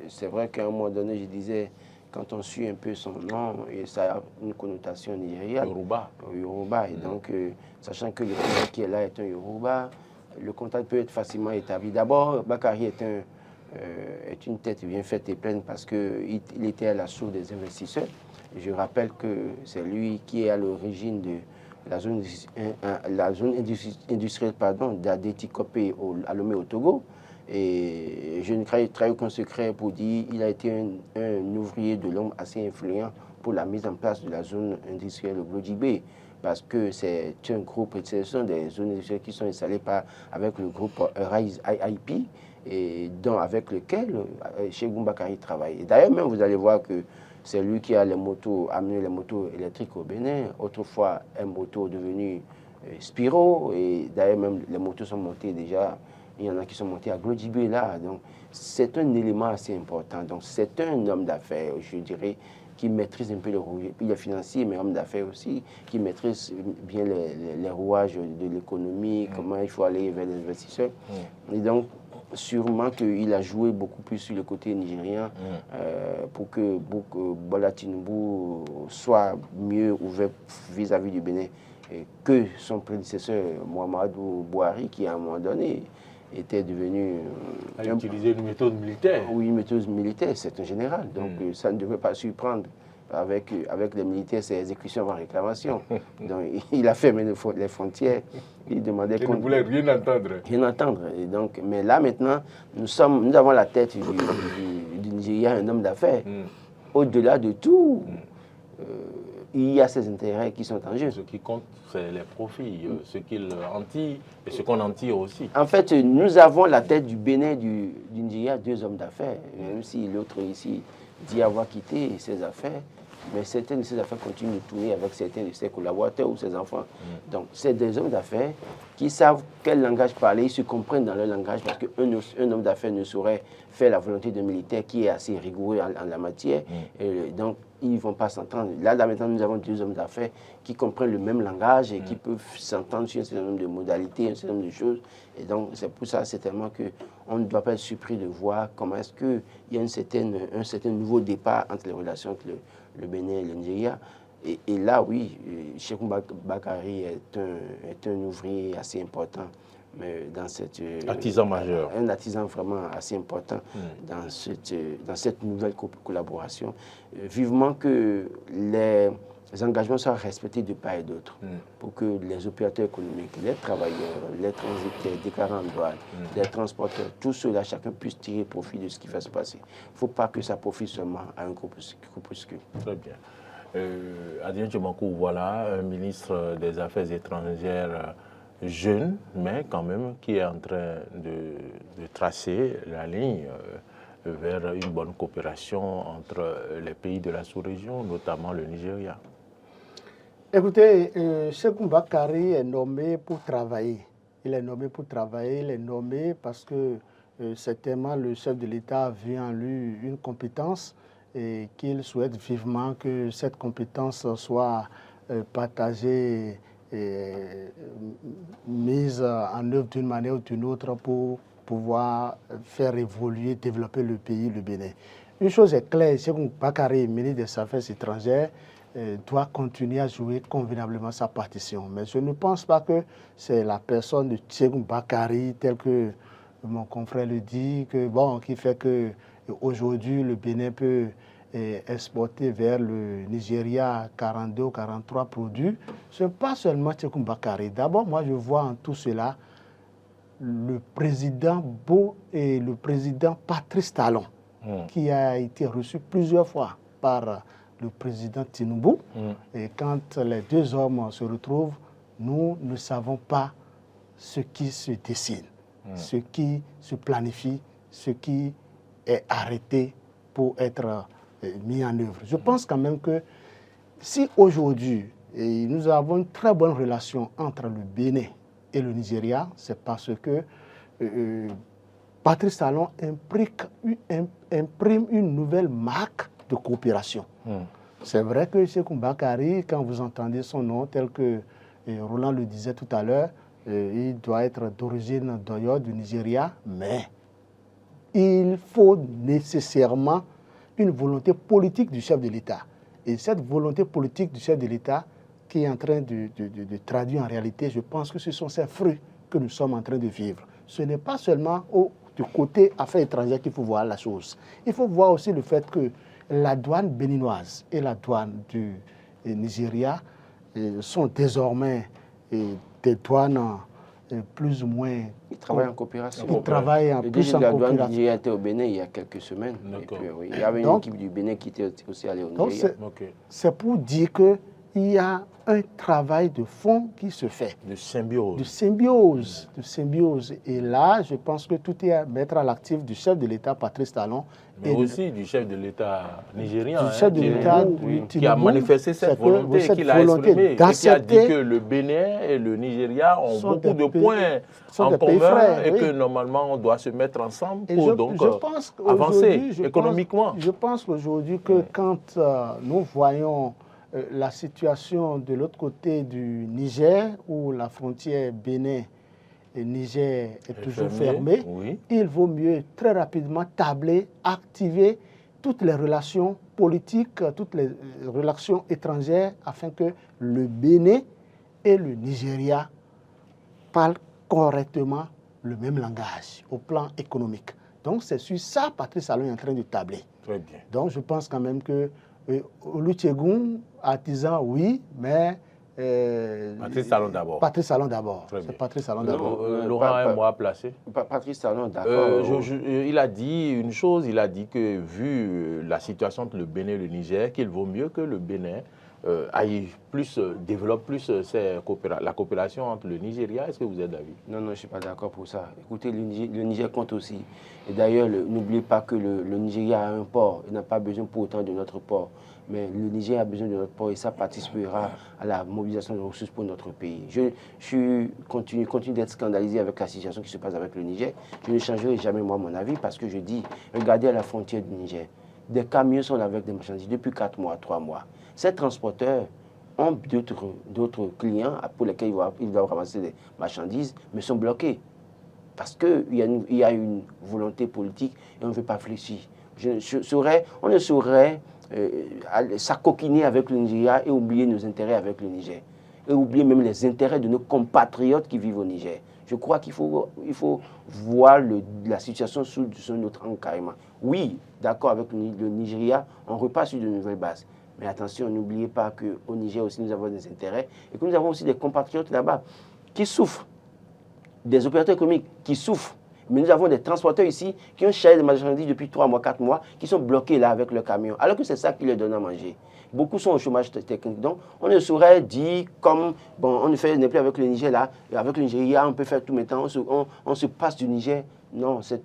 C'est vrai qu'à un moment donné, je disais, quand on suit un peu son nom, et ça a une connotation nigériane. Yoruba. Et donc, sachant que le contact qui est là est un Yoruba, le contact peut être facilement établi. D'abord, Bakari est une tête bien faite et pleine parce qu'il était à la source des investisseurs. Je rappelle que c'est lui qui est à l'origine de la zone industrielle d'Adétikopé à Lomé au Togo. Et je ne trahis aucun secret pour dire qu'il a été un ouvrier de l'homme assez influent pour la mise en place de la zone industrielle au Glodjibé. Parce que c'est un groupe, ce sont des zones industrielles qui sont installées avec le groupe Rise IP, et avec lequel Chegoum Bakari travaille. D'ailleurs, même vous allez voir que c'est lui qui a amené les motos électriques au Bénin. Autrefois, un moto devenu Spiro. Et d'ailleurs, même les motos sont montées déjà. Il y en a qui sont montés à Glodjibé là. Donc, c'est un élément assez important. Donc, c'est un homme d'affaires, je dirais, qui maîtrise un peu le financier, mais homme d'affaires aussi, qui maîtrise bien les rouages de l'économie, comment il faut aller vers les investisseurs. Et donc, sûrement qu'il a joué beaucoup plus sur le côté nigérien pour que Bola Tinubu soit mieux ouvert vis-à-vis du Bénin que son prédécesseur Mohamedou Buhari, qui à un moment donné était devenu... a utilisé une méthode militaire. Oui, une méthode militaire, c'est un général. Donc ça ne devrait pas surprendre avec les militaires, c'est exécution avant réclamation. Donc il a fermé les frontières. Il demandait il ne voulait rien entendre. Rien entendre. Et donc, mais là maintenant, nous avons la tête du Nigeria, un homme d'affaires. Au-delà de tout, il y a ces intérêts qui sont en jeu. Ce qui compte, c'est les profits, ce qu'il en tire et ce qu'on en tire aussi. En fait, nous avons la tête du Bénin, du Nigeria, deux hommes d'affaires. Même si l'autre ici dit avoir quitté ses affaires, mais certains de ces affaires continuent de tourner avec certains de ses collaborateurs ou ses enfants. Donc, c'est des hommes d'affaires qui savent quel langage parler, ils se comprennent dans leur langage, parce qu'un homme d'affaires ne saurait faire la volonté d'un militaire qui est assez rigoureux en la matière. Et donc, ils ne vont pas s'entendre. Là, maintenant, nous avons 2 hommes d'affaires qui comprennent le même langage et qui peuvent s'entendre sur un certain nombre de modalités, un certain nombre de choses. Et donc, c'est pour ça, certainement, qu'on ne doit pas être surpris de voir comment est-ce qu'il y a un certain nouveau départ entre les relations entre le Bénin et le Nigeria. Et là, oui, Sékou Bakary est un ouvrier assez important. Mais dans cette, artisan majeur. Un artisan vraiment assez important dans cette nouvelle collaboration. Vivement que les engagements soient respectés de part et d'autre pour que les opérateurs économiques, les travailleurs, les transitaires, déclarants en douane, les transporteurs, tout cela, chacun puisse tirer profit de ce qui va se passer. Il ne faut pas que ça profite seulement à un groupuscule. Très bien. Adrien Tchoumakou, voilà un ministre des Affaires étrangères jeune, mais quand même qui est en train de tracer la ligne vers une bonne coopération entre les pays de la sous-région, notamment le Nigeria. Écoutez, Sékou Bakary est nommé pour travailler. Il est nommé pour travailler, il est nommé parce que certainement le chef de l'État a vu en lui une compétence et qu'il souhaite vivement que cette compétence soit partagée et mise en œuvre d'une manière ou d'une autre pour pouvoir faire évoluer, développer le pays, le Bénin. Une chose est claire, Sékou Bakary, ministre des Affaires étrangères, doit continuer à jouer convenablement sa partition. Mais je ne pense pas que c'est la personne de Sékou Bakary, tel que mon confrère le dit, qui fait que aujourd'hui le Bénin peut exporter vers le Nigeria 42 ou 43 produits. Ce n'est pas seulement Sékou Bakary. D'abord, moi je vois en tout cela le président Beau et le président Patrice Talon, qui a été reçu plusieurs fois par le président Tinubu. Et quand les 2 hommes se retrouvent, nous ne savons pas ce qui se dessine, ce qui se planifie, ce qui est arrêté pour être mis en œuvre. Je pense quand même que si aujourd'hui nous avons une très bonne relation entre le Bénin et le Nigeria, c'est parce que Patrice Talon imprime une nouvelle marque de coopération. C'est vrai que Sékou Bakary, quand vous entendez son nom, tel que Roland le disait tout à l'heure, il doit être d'origine d'Oyo, du Nigeria, mais il faut nécessairement une volonté politique du chef de l'État. Et cette volonté politique du chef de l'État qui est en train de traduire en réalité, je pense que ce sont ces fruits que nous sommes en train de vivre. Ce n'est pas seulement du côté affaires étrangères qu'il faut voir la chose. Il faut voir aussi le fait que la douane béninoise et la douane du Nigeria sont désormais des douanes plus ou moins... Ils travaillent en coopération. Ils travaillent en plus en coopération. La douane du Nigeria était au Bénin il y a quelques semaines. Et puis, il y avait une équipe du Bénin qui était aussi allée au Nigeria. C'est pour dire qu'il y a un travail de fond qui se fait. De symbiose. De symbiose. Et là, je pense que tout est à mettre à l'actif du chef de l'État, Patrice Talon. Mais aussi du chef de l'État nigérien. Du chef de l'État qui a manifesté cette volonté, qui l'a exprimée, et qui a dit que le Bénin et le Nigeria ont beaucoup de points en commun et que normalement on doit se mettre ensemble pour donc avancer économiquement. Je pense qu'aujourd'hui que quand nous voyons la situation de l'autre côté du Niger, où la frontière Bénin et Niger est toujours fermée, il vaut mieux très rapidement tabler, activer toutes les relations politiques, toutes les relations étrangères, afin que le Bénin et le Nigeria parlent correctement le même langage au plan économique. Donc c'est sur ça Patrice Talon est en train de tabler. Très bien. Donc je pense quand même que Olusegun, artisan, oui, mais... Patrice Talon d'abord. Patrice Talon d'abord. C'est Patrice Talon d'abord. Laurent, un mot à placer. Patrice Talon d'accord. Il a dit une chose, il a dit que vu la situation entre le Bénin et le Niger, qu'il vaut mieux que le Bénin développe plus la coopération entre le Nigeria. Est-ce que vous êtes d'avis? Non, je ne suis pas d'accord pour ça. Écoutez, le Niger compte aussi. Et d'ailleurs, n'oubliez pas que le Nigeria a un port. Il n'a pas besoin pour autant de notre port. Mais le Niger a besoin de notre port et ça participera à la mobilisation de ressources pour notre pays. Je continue d'être scandalisé avec la situation qui se passe avec le Niger. Je ne changerai jamais, moi, mon avis parce que je dis, regardez à la frontière du Niger. Des camions sont là avec des marchandises depuis 4 mois, 3 mois. Ces transporteurs ont d'autres clients pour lesquels ils doivent ramasser des marchandises, mais sont bloqués. Parce qu'il y a une volonté politique et on ne veut pas fléchir. On ne saurait s'acoquiner avec le Nigeria et oublier nos intérêts avec le Niger. Et oublier même les intérêts de nos compatriotes qui vivent au Niger. Je crois qu'il faut voir la situation sous notre angle carrément. Oui, d'accord, avec le Nigeria, on repart sur de nouvelles bases. Mais attention, n'oubliez pas qu'au Niger aussi, nous avons des intérêts et que nous avons aussi des compatriotes là-bas qui souffrent, des opérateurs économiques qui souffrent. Mais nous avons des transporteurs ici qui ont chargé des marchandises depuis 3 mois, 4 mois, qui sont bloqués là avec le camion, alors que c'est ça qui leur donne à manger. Beaucoup sont au chômage technique. Donc, on ne saurait dire comme, bon, on n'est plus avec le Niger là, et avec le Nigeria, on peut faire tout maintenant, on se passe du Niger. Non, ça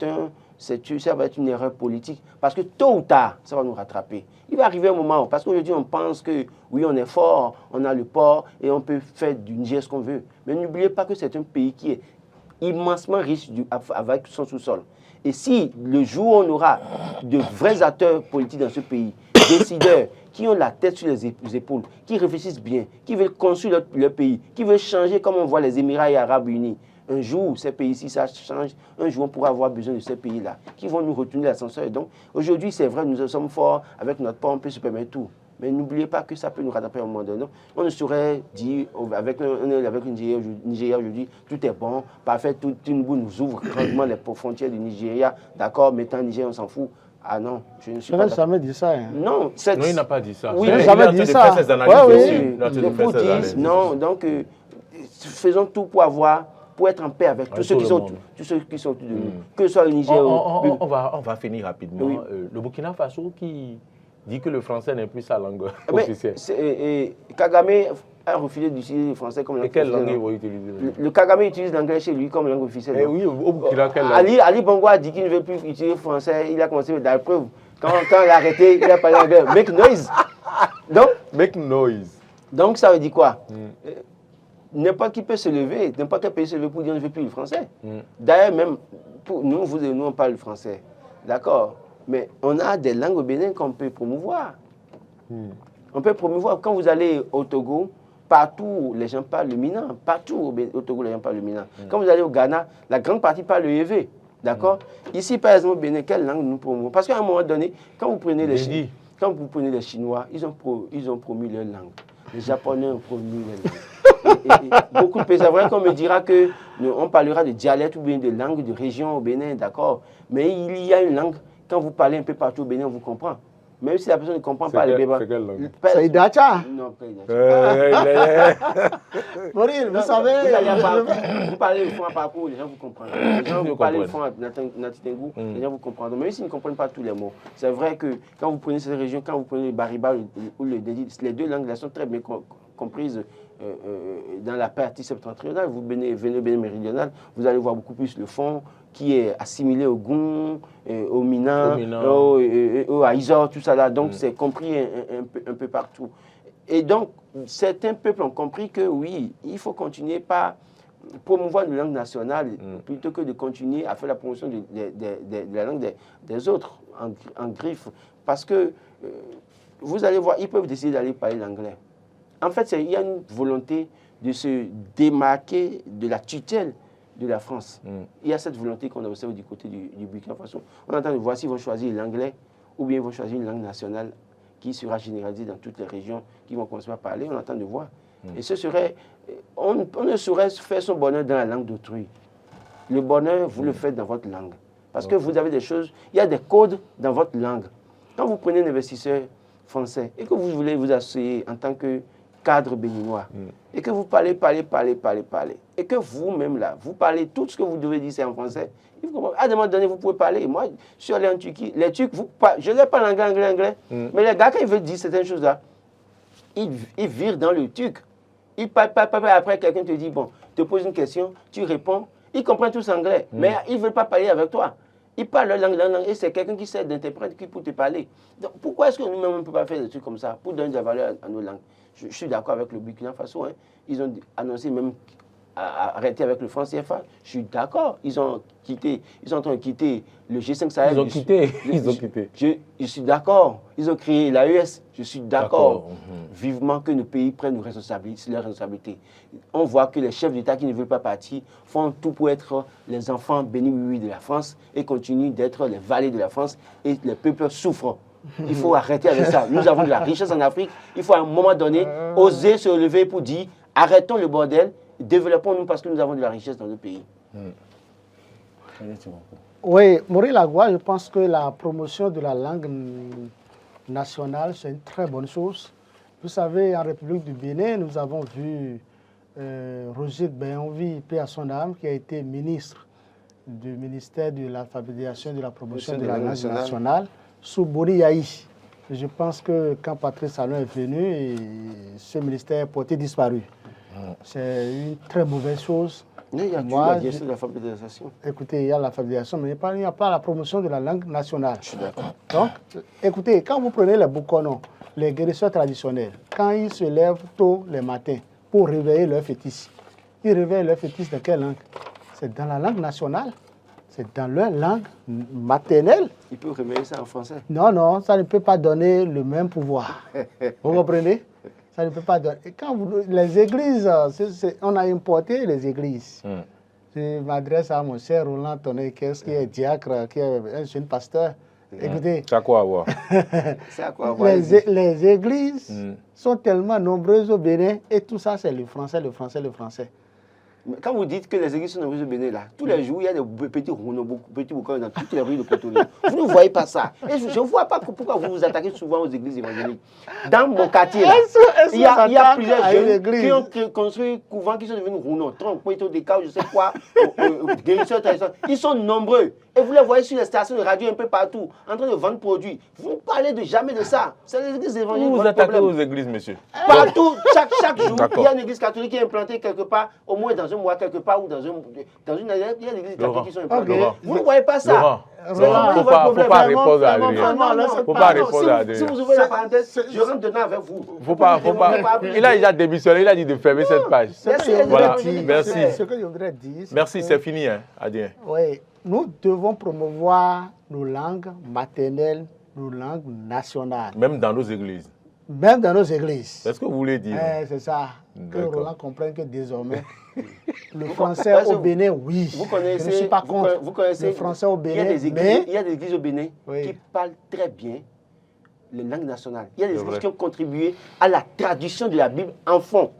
va être une erreur politique. Parce que tôt ou tard, ça va nous rattraper. Il va arriver un moment, parce qu'aujourd'hui, on pense que, oui, on est fort, on a le port, et on peut faire du Niger ce qu'on veut. Mais n'oubliez pas que c'est un pays qui est immensement riche avec son sous-sol. Et si le jour où on aura de vrais acteurs politiques dans ce pays, décideurs, qui ont la tête sur les épaules, qui réfléchissent bien, qui veulent construire leur pays, qui veulent changer comme on voit les Émirats arabes unis, un jour, ces pays-ci, ça change. Un jour, on pourra avoir besoin de ces pays-là, qui vont nous retourner l'ascenseur. Donc, aujourd'hui, c'est vrai, nous sommes forts, avec notre port, on peut se permettre tout. Mais n'oubliez pas que ça peut nous rattraper à un moment donné. On ne saurait dire, avec le Nigeria aujourd'hui, tout est bon, parfait, tout nous ouvre grandement les frontières du Nigeria. D'accord, maintenant, le Niger, on s'en fout. Ah non, je ne suis pas. Je n'ai jamais dit ça. Hein. Non, il n'a pas dit ça. Oui, je n'ai jamais dit ça. Non, donc, faisons tout pour être en paix avec tous ceux qui sont autour de nous, que ce soit le Niger. On va finir rapidement. Oui. Le Burkina Faso qui dit que le français n'est plus sa langue officielle. Kagame a refusé d'utiliser le français comme langue officielle. Et quelle langue il va utiliser? Le Kagame utilise l'anglais chez lui comme langue officielle. Eh oui, au Burkina, quelle langue? Ali Bongo a dit qu'il ne veut plus utiliser le français. Il a commencé à faire la preuve. Quand il a arrêté, il a parlé anglais. Make noise. Make noise. Donc ça veut dire quoi? N'importe qui peut se lever, n'importe quel pays se lever pour dire on ne veut plus le français. D'ailleurs, même pour nous, vous et nous, on parle le français. D'accord? Mais on a des langues au Bénin qu'on peut promouvoir. On peut promouvoir. Quand vous allez au Togo, partout, les gens parlent le Mina. Partout au Togo, les gens parlent le Mina. Quand vous allez au Ghana, la grande partie parle le Yévé. D'accord? Ici, par exemple, au Bénin, quelle langue nous promouvons? Parce qu'à un moment donné, quand vous prenez les Chinois, ils ont promu leur langue. Les Japonais ont promu leur langue. Et beaucoup de pays, c'est vrai qu'on me dira qu'on parlera de dialecte ou bien de langue de région au Bénin, d'accord? Mais il y a une langue. Quand vous parlez un peu partout au Bénin, on vous comprend. Même si la personne ne comprend pas les bébés. C'est quelle langue? C'est Idacha. Non, pas Idacha. Maurice, vous savez. Vous parlez le fond à parcours, les gens vous comprennent. Les gens vous parlez le fond à Natitengou, les gens vous comprennent. Même s'ils ne comprennent pas tous les mots. C'est vrai que quand vous prenez cette région, quand vous prenez le Bariba ou le Dedi, les deux langues sont très bien comprises dans la partie septentrionale. Vous venez au Bénin méridional, vous allez voir beaucoup plus le fond qui est assimilé au Goun, au Mina, au Aïzor, tout ça là. Donc c'est compris un peu partout. Et donc certains peuples ont compris que oui, il faut continuer par promouvoir une langue nationale plutôt que de continuer à faire la promotion de la langue des autres en griffe. Parce que vous allez voir, ils peuvent décider d'aller parler l'anglais. En fait, il y a une volonté de se démarquer de la tutelle de la France. Il y a cette volonté qu'on observe du côté du Burkina Faso. On entend de voir s'ils vont choisir l'anglais ou bien ils vont choisir une langue nationale qui sera généralisée dans toutes les régions qui vont commencer à parler. On entend de voir. Et ce serait... On ne saurait faire son bonheur dans la langue d'autrui. Le bonheur, vous le faites dans votre langue. Parce que vous avez des choses... Il y a des codes dans votre langue. Quand vous prenez un investisseur français et que vous voulez vous associer en tant que cadre béninois, et que vous parlez, et que vous-même là, vous parlez tout ce que vous devez dire, c'est en français, à un moment donné, vous pouvez parler. Moi, je suis allé en Turquie, les Turcs, je ne les parle anglais, mais les gars, quand ils veulent dire certaines choses là, ils virent dans le truc. Après, quelqu'un te dit, bon, te pose une question, tu réponds. Ils comprennent tous anglais, mais ils ne veulent pas parler avec toi. Ils parlent leur langue, et c'est quelqu'un qui sait d'interpréter qui pour te parler. Donc, pourquoi est-ce que nous-mêmes, on ne peut pas faire des trucs comme ça pour donner de la valeur à nos langues? Je suis d'accord avec le Burkina Faso. Hein. Ils ont annoncé même arrêter avec le franc CFA. Je suis d'accord. Ils sont en train de quitter le G5 Sahel. Ils ont quitté. Je suis d'accord. Ils ont créé l'AES. Je suis d'accord. Vivement que nos pays prennent leurs responsabilités. On voit que les chefs d'État qui ne veulent pas partir font tout pour être les enfants bénis de la France et continuent d'être les valets de la France et les peuples souffrent. Il faut arrêter avec ça. Nous avons de la richesse en Afrique. Il faut à un moment donné oser se lever pour dire arrêtons le bordel, développons-nous parce que nous avons de la richesse dans nos pays. Oui, Maurice Lagua, je pense que la promotion de la langue nationale, c'est une très bonne chose. Vous savez, en République du Bénin, nous avons vu Roger Béonvi, paix à son âme, qui a été ministre du ministère de l'alphabétisation et de la promotion de la langue nationale, sous Boni Yahi. Je pense que quand Patrice Talon est venu, ce ministère est porté disparu. C'est une très mauvaise chose. Il y a de l'alphabétisation. Écoutez, il y a l'alphabétisation, mais il n'y a pas la promotion de la langue nationale. Je suis d'accord. Donc, écoutez, quand vous prenez les Boukonons, les guérisseurs traditionnels, quand ils se lèvent tôt les matins pour réveiller leur fétiche, ils réveillent leur fétiche de quelle langue? C'est dans la langue nationale. C'est dans leur langue maternelle. Ils peuvent réveiller ça en français? Non, non, ça ne peut pas donner le même pouvoir. Vous comprenez? Ça ne peut pas donner. Et quand les églises, on a importé les églises. Je m'adresse à mon cher Roland Tonnet, qui est diacre, qui est un jeune pasteur. Écoutez. C'est à quoi avoir? C'est à quoi avoir. Les églises sont tellement nombreuses au Bénin et tout ça, c'est le français, le français, le français. Quand vous dites que les églises sont nombreuses au Bénin, là, tous les jours, il y a des petits boucans dans toutes les rues de Cotonou. Vous ne voyez pas ça. Et je ne vois pas pourquoi vous vous attaquez souvent aux églises évangéliques. Dans mon quartier, là, il y a plusieurs jeunes qui ont construit couvent qui sont devenus rounons, des cas, je sais quoi, guérisseurs, ils sont nombreux. Et vous les voyez sur les stations de radio un peu partout, en train de vendre produits. Vous ne parlez jamais de ça. C'est les églises évangéliques. Vous vous attaquez aux églises, monsieur? Partout, chaque jour, il y a une église catholique qui est implantée quelque part, au moins dans un mois quelque part, ou dans une il y a des églises catholiques qui sont implantées. Vous ne voyez pas ça. Il ne faut pas répondre à Adrien. Faut pas répondre à Adrien. Si vous ouvrez la parenthèse, je rentre dedans avec vous. Faut pas. Il a déjà démissionné, il a dit de fermer cette page. Voilà, merci. Ce que je voudrais dire. Merci, c'est fini, hein, Adrien. Oui, nous devons promouvoir nos langues maternelles, nos langues nationales. Même dans nos églises. Même dans nos églises. C'est ce que vous voulez dire. C'est ça. Que Roland comprenne que désormais, le français au Bénin, oui. Vous connaissez, je ne suis pas contre vous connaissez, le français au Bénin. Il y a des églises au Bénin qui parlent très bien les langues nationales. Il y a des églises qui ont contribué à la traduction de la Bible en fond,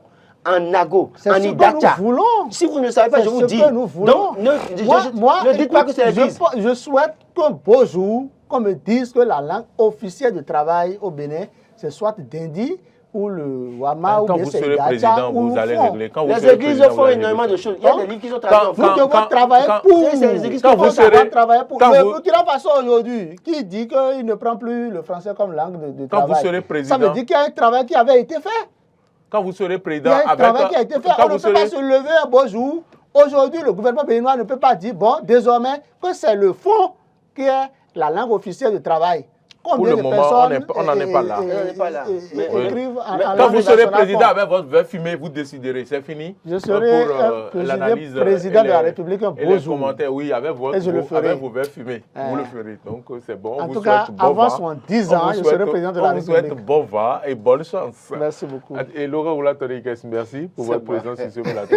en nago, en idacha. Nous voulons. Si vous ne savez pas, je vous dis. Que nous voulons. Donc, ne dites pas que c'est l'église. Je souhaite qu'un beau jour, qu'on me dise que la langue officielle de travail au Bénin, c'est soit Dindi ou le Wama ou bien Quand vous serez président, vous allez régler. Les églises font énormément de choses. Il y a des livres qui sont traduits en français. Vous devez travailler pour. Les églises quand vous serez travailler pour. Le Burkina Faso aujourd'hui, qui dit qu'il ne prend plus le français comme langue de travail. Quand vous serez président. Ça veut dire qu'il y a un travail qui avait été fait. Quand vous serez président. Il y a un travail qui a été fait. On ne peut pas se lever un beau jour. Aujourd'hui, le gouvernement béninois ne peut pas dire, bon, désormais, que c'est le fond qui est la langue officielle de travail. Pour le moment, on n'en est pas là. Quand vous serez président avec votre verre fumé, vous déciderez. C'est fini. Je serai président de la République un beau jour. Commentaires, oui, avec vos verres fumés. Vous le ferez. Donc, c'est bon. En tout cas, avant 70 ans, je serai président de la République. On vous souhaite bon vent et bonne chance. Merci beaucoup. Et Laurent Oulatori, merci pour votre présence sur ce plateau.